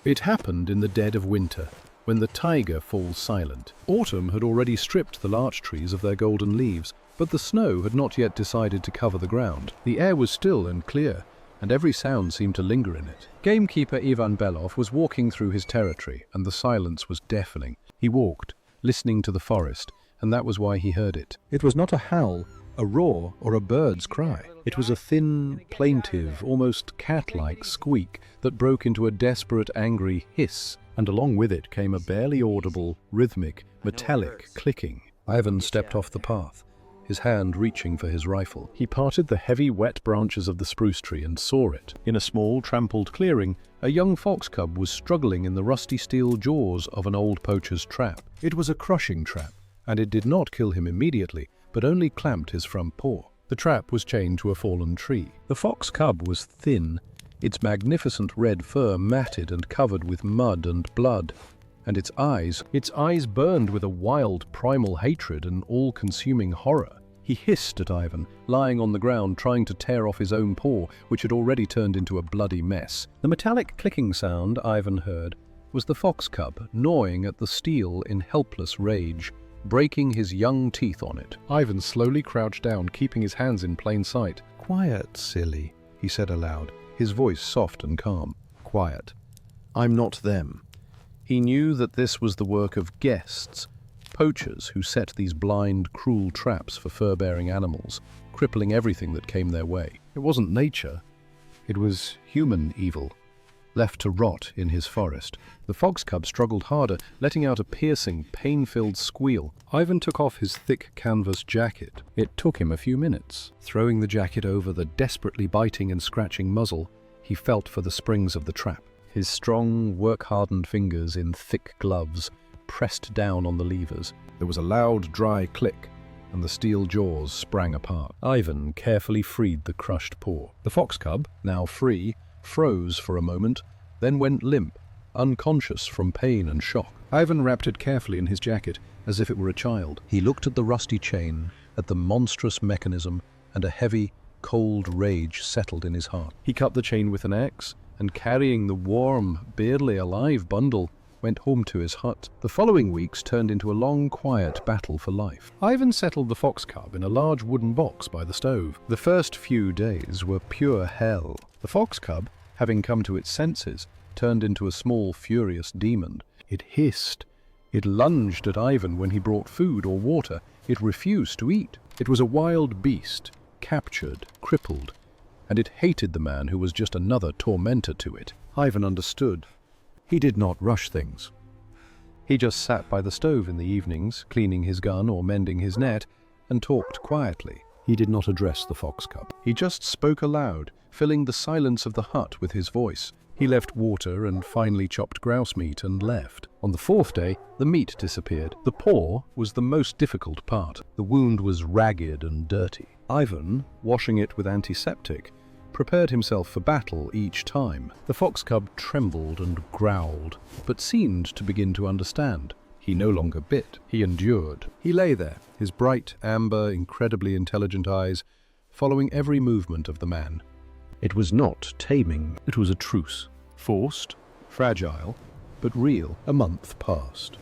It happened in the dead of winter, when the taiga falls silent. Autumn had already stripped the larch trees of their golden leaves, but the snow had not yet decided to cover the ground. The air was still and clear, and every sound seemed to linger in it. Gamekeeper Ivan Belov was walking through his territory, and the silence was deafening. He walked, listening to the forest, and that was why he heard it. It was not a howl, a roar, or a bird's cry. It was a thin, plaintive, almost cat-like squeak that broke into a desperate, angry hiss, and along with it came a barely audible, rhythmic, metallic clicking. Ivan stepped off the path, his hand reaching for his rifle. He parted the heavy, wet branches of the spruce tree and saw it. In a small, trampled clearing, a young fox cub was struggling in the rusty steel jaws of an old poacher's trap. It was a crushing trap, and it did not kill him immediately, but only clamped his front paw. The trap was chained to a fallen tree. The fox cub was thin, its magnificent red fur matted and covered with mud and blood, and its eyes burned with a wild, primal hatred and all-consuming horror. He hissed at Ivan, lying on the ground trying to tear off his own paw, which had already turned into a bloody mess. The metallic clicking sound Ivan heard was the fox cub gnawing at the steel in helpless rage, breaking his young teeth on it. Ivan slowly crouched down, keeping his hands in plain sight. "Quiet, silly," he said aloud, his voice soft and calm. "Quiet. I'm not them." He knew that this was the work of guests, poachers who set these blind, cruel traps for fur-bearing animals, crippling everything that came their way. It wasn't nature. It was human evil, left to rot in his forest. The fox cub struggled harder, letting out a piercing, pain-filled squeal. Ivan took off his thick canvas jacket. It took him a few minutes. Throwing the jacket over the desperately biting and scratching muzzle, he felt for the springs of the trap. His strong, work-hardened fingers in thick gloves pressed down on the levers. There was a loud, dry click, and the steel jaws sprang apart. Ivan carefully freed the crushed paw. The fox cub, now free, froze for a moment, then went limp, unconscious from pain and shock. Ivan wrapped it carefully in his jacket, as if it were a child. He looked at the rusty chain, at the monstrous mechanism, and a heavy, cold rage settled in his heart. He cut the chain with an axe, and carrying the warm, barely alive bundle, went home to his hut. The following weeks turned into a long, quiet battle for life. Ivan settled the fox cub in a large wooden box by the stove. The first few days were pure hell. The fox cub, having come to its senses, turned into a small, furious demon. It hissed. It lunged at Ivan when he brought food or water. It refused to eat. It was a wild beast, captured, crippled, and it hated the man who was just another tormentor to it. Ivan understood. He did not rush things. He just sat by the stove in the evenings, cleaning his gun or mending his net, and talked quietly. He did not address the fox cub. He just spoke aloud, filling the silence of the hut with his voice. He left water and finely chopped grouse meat and left. On the fourth day, the meat disappeared. The paw was the most difficult part. The wound was ragged and dirty. Ivan, washing it with antiseptic, prepared himself for battle each time. The fox cub trembled and growled, but seemed to begin to understand. He no longer bit. He endured. He lay there, his bright, amber, incredibly intelligent eyes following every movement of the man. It was not taming. It was a truce. Forced, fragile, but real. A month passed.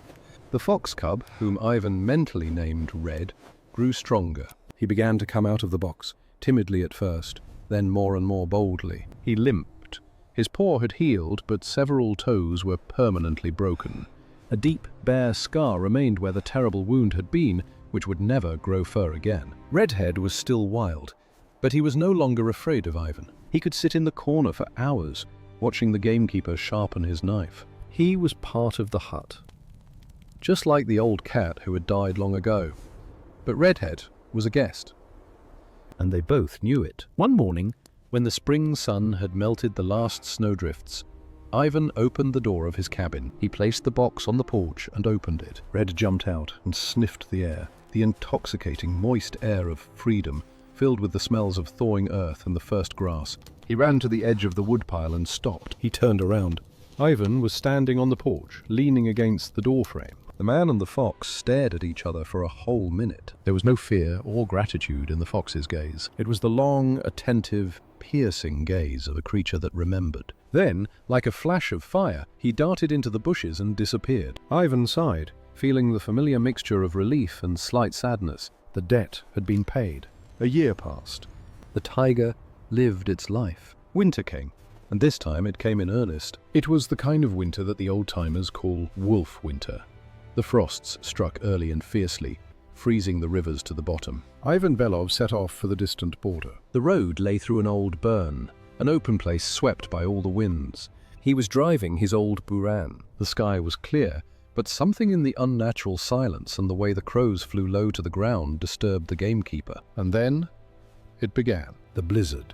The fox cub, whom Ivan mentally named Red, grew stronger. He began to come out of the box, timidly at first, then more and more boldly. He limped. His paw had healed, but several toes were permanently broken. A deep, bare scar remained where the terrible wound had been, which would never grow fur again. Redhead was still wild, but he was no longer afraid of Ivan. He could sit in the corner for hours, watching the gamekeeper sharpen his knife. He was part of the hut, just like the old cat who had died long ago. But Redhead was a guest, and they both knew it. One morning, when the spring sun had melted the last snowdrifts, Ivan opened the door of his cabin. He placed the box on the porch and opened it. Red jumped out and sniffed the air, the intoxicating, moist air of freedom, filled with the smells of thawing earth and the first grass. He ran to the edge of the woodpile and stopped. He turned around. Ivan was standing on the porch, leaning against the doorframe. The man and the fox stared at each other for a whole minute. There was no fear or gratitude in the fox's gaze. It was the long, attentive, piercing gaze of a creature that remembered. Then, like a flash of fire, he darted into the bushes and disappeared. Ivan sighed, feeling the familiar mixture of relief and slight sadness. The debt had been paid. A year passed. The Taiga lived its life. Winter came, and this time it came in earnest. It was the kind of winter that the old-timers call wolf winter. The frosts struck early and fiercely, freezing the rivers to the bottom. Ivan Belov set off for the distant border. The road lay through an old burn, an open place swept by all the winds. He was driving his old Buran. The sky was clear, but something in the unnatural silence and the way the crows flew low to the ground disturbed the gamekeeper. And then it began. The blizzard.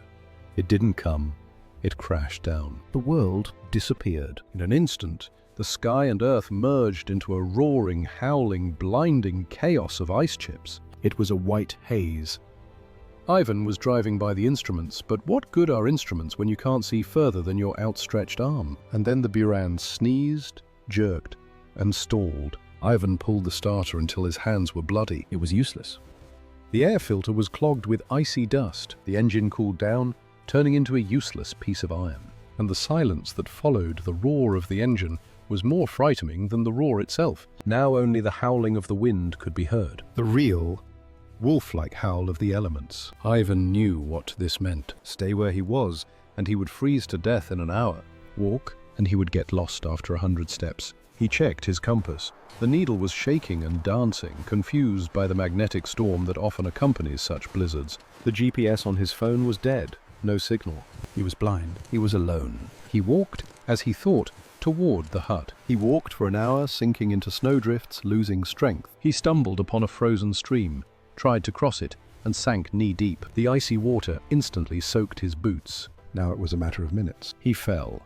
It didn't come. It crashed down. The world disappeared. In an instant, the sky and earth merged into a roaring, howling, blinding chaos of ice chips. It was a white haze. Ivan was driving by the instruments, but what good are instruments when you can't see further than your outstretched arm? And then the Buran sneezed, jerked, and stalled. Ivan pulled the starter until his hands were bloody. It was useless. The air filter was clogged with icy dust. The engine cooled down, turning into a useless piece of iron. And the silence that followed the roar of the engine was more frightening than the roar itself. Now only the howling of the wind could be heard. The real, wolf-like howl of the elements. Ivan knew what this meant. Stay where he was, and he would freeze to death in an hour. Walk, and he would get lost after 100 steps. He checked his compass. The needle was shaking and dancing, confused by the magnetic storm that often accompanies such blizzards. The GPS on his phone was dead. No signal. He was blind. He was alone. He walked, as he thought, toward the hut. He walked for an hour, sinking into snowdrifts, losing strength. He stumbled upon a frozen stream, tried to cross it, and sank knee-deep. The icy water instantly soaked his boots. Now it was a matter of minutes. He fell.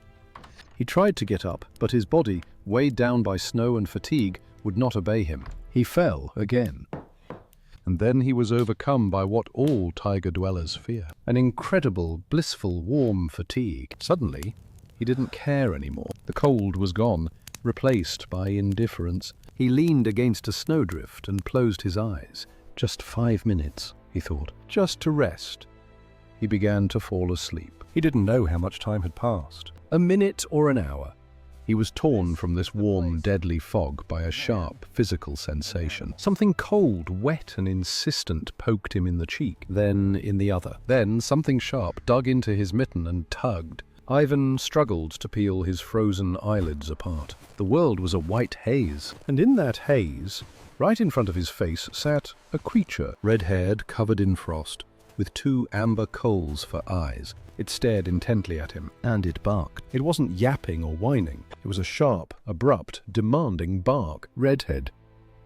He tried to get up, but his body, weighed down by snow and fatigue, would not obey him. He fell again. And then he was overcome by what all Taiga dwellers fear. An incredible, blissful, warm fatigue. Suddenly, he didn't care anymore. The cold was gone, replaced by indifference. He leaned against a snowdrift and closed his eyes. Just 5 minutes, he thought, just to rest. He began to fall asleep. He didn't know how much time had passed. A minute or an hour. He was torn from this warm, deadly fog by a sharp, physical sensation. Something cold, wet and insistent poked him in the cheek, then in the other. Then something sharp dug into his mitten and tugged. Ivan struggled to peel his frozen eyelids apart. The world was a white haze, and in that haze, right in front of his face, sat a creature, red-haired, covered in frost, with 2 amber coals for eyes. It stared intently at him, and it barked. It wasn't yapping or whining. It was a sharp, abrupt, demanding bark. Redhead.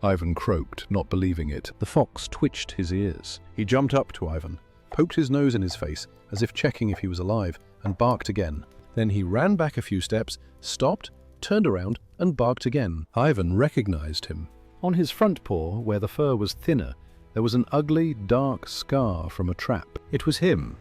Ivan croaked, not believing it. The fox twitched his ears. He jumped up to Ivan, poked his nose in his face, as if checking if he was alive, and barked again. Then he ran back a few steps, stopped, turned around, and barked again. Ivan recognized him. On his front paw, where the fur was thinner, there was an ugly, dark scar from a trap. It was him.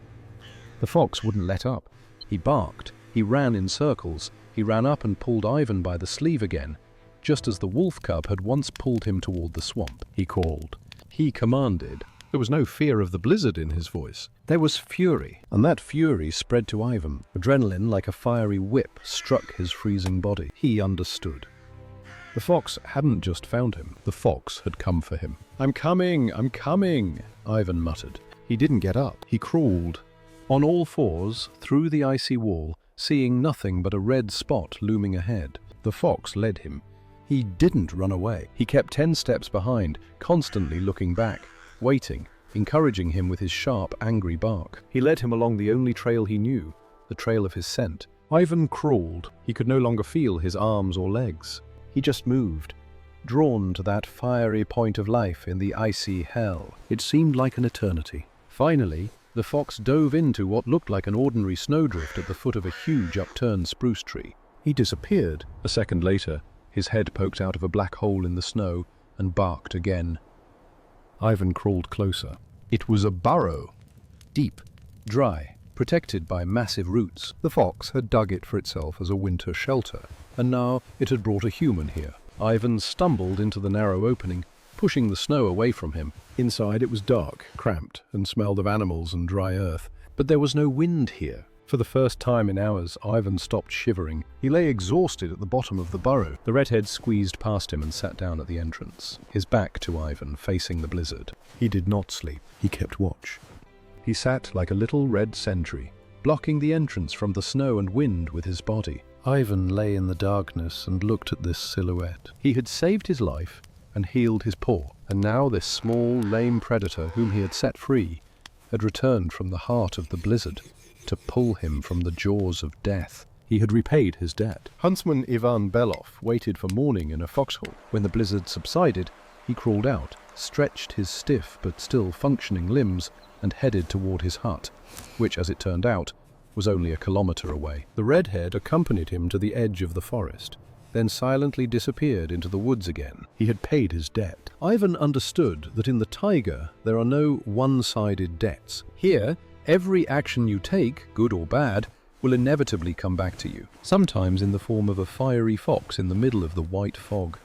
The fox wouldn't let up. He barked. He ran in circles. He ran up and pulled Ivan by the sleeve again, just as the wolf cub had once pulled him toward the swamp. He called. He commanded. There was no fear of the blizzard in his voice. There was fury, and that fury spread to Ivan. Adrenaline, like a fiery whip, struck his freezing body. He understood. The fox hadn't just found him. The fox had come for him. I'm coming, Ivan muttered. He didn't get up. He crawled on all fours through the icy wall, seeing nothing but a red spot looming ahead. The fox led him. He didn't run away. He kept 10 steps behind, constantly looking back, waiting, encouraging him with his sharp, angry bark. He led him along the only trail he knew, the trail of his scent. Ivan crawled. He could no longer feel his arms or legs. He just moved, drawn to that fiery point of life in the icy hell. It seemed like an eternity. Finally, the fox dove into what looked like an ordinary snowdrift at the foot of a huge upturned spruce tree. He disappeared. A second later, his head poked out of a black hole in the snow and barked again. Ivan crawled closer. It was a burrow. Deep, dry, protected by massive roots. The fox had dug it for itself as a winter shelter, and now it had brought a human here. Ivan stumbled into the narrow opening, pushing the snow away from him. Inside it was dark, cramped, and smelled of animals and dry earth. But there was no wind here. For the first time in hours, Ivan stopped shivering. He lay exhausted at the bottom of the burrow. The redhead squeezed past him and sat down at the entrance, his back to Ivan, facing the blizzard. He did not sleep. He kept watch. He sat like a little red sentry, blocking the entrance from the snow and wind with his body. Ivan lay in the darkness and looked at this silhouette. He had saved his life and healed his paw, and now this small, lame predator whom he had set free had returned from the heart of the blizzard to pull him from the jaws of death. He had repaid his debt. Huntsman Ivan Belov waited for morning in a foxhole. When the blizzard subsided, he crawled out, stretched his stiff but still functioning limbs, and headed toward his hut, which, as it turned out, was only a kilometer away. The redhead accompanied him to the edge of the forest, then silently disappeared into the woods again. He had paid his debt. Ivan understood that in the taiga there are no one-sided debts. Here, every action you take, good or bad, will inevitably come back to you, sometimes in the form of a fiery fox in the middle of the white fog.